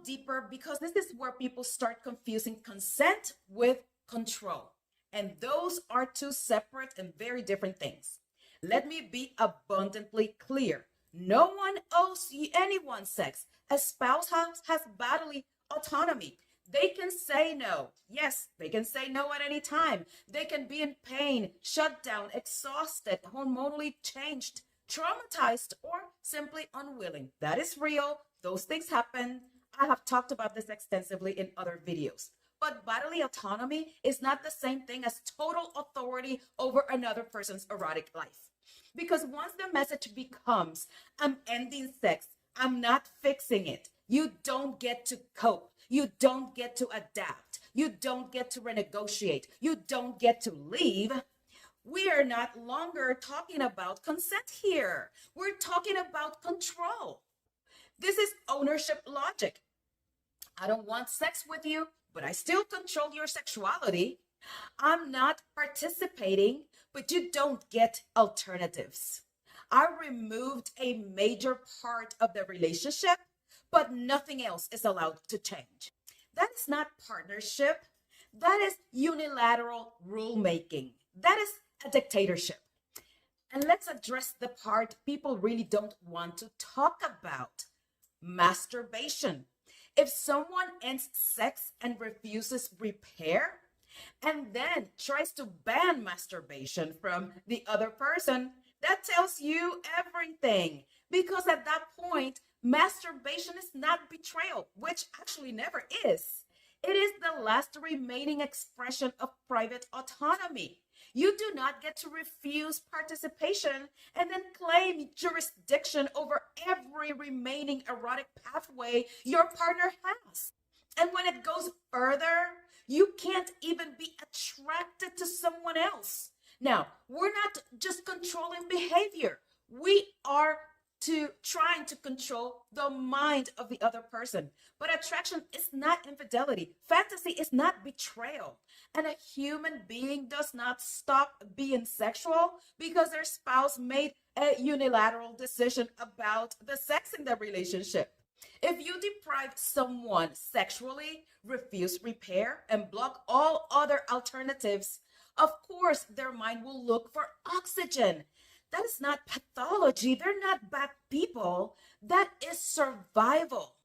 deeper because this is where people start confusing consent with control. And those are two separate and very different things. Let me be abundantly clear. No one owes anyone sex. A spouse has bodily autonomy. They can say no. Yes, they can say no at any time. They can be in pain, shut down, exhausted, hormonally changed, traumatized, or simply unwilling. That is real. Those things happen. I have talked about this extensively in other videos. But bodily autonomy is not the same thing as total authority over another person's erotic life. Because once the message becomes, I'm ending sex, I'm not fixing it, you don't get to cope, you don't get to adapt, you don't get to renegotiate, you don't get to leave, we are not longer talking about consent here. We're talking about control. This is ownership logic. I don't want sex with you, but I still control your sexuality. I'm not participating, but you don't get alternatives. I removed a major part of the relationship, but nothing else is allowed to change. That is not partnership. That is unilateral rulemaking. That is a dictatorship. And let's address the part people really don't want to talk about: masturbation. If someone ends sex and refuses repair, and then tries to ban masturbation from the other person, that tells you everything. Because at that point, masturbation is not betrayal, which actually never is. It is the last remaining expression of private autonomy. You do not get to refuse participation and then claim jurisdiction over every remaining erotic pathway your partner has. And when it goes further, you can't even be attracted to someone else. Now, we're not just controlling behavior. We are trying to control the mind of the other person. But attraction is not infidelity. Fantasy is not betrayal. And a human being does not stop being sexual because their spouse made a unilateral decision about the sex in the relationship. If you deprive someone sexually, refuse repair, and block all other alternatives, of course their mind will look for oxygen. That is not pathology. They're not bad people. That is survival.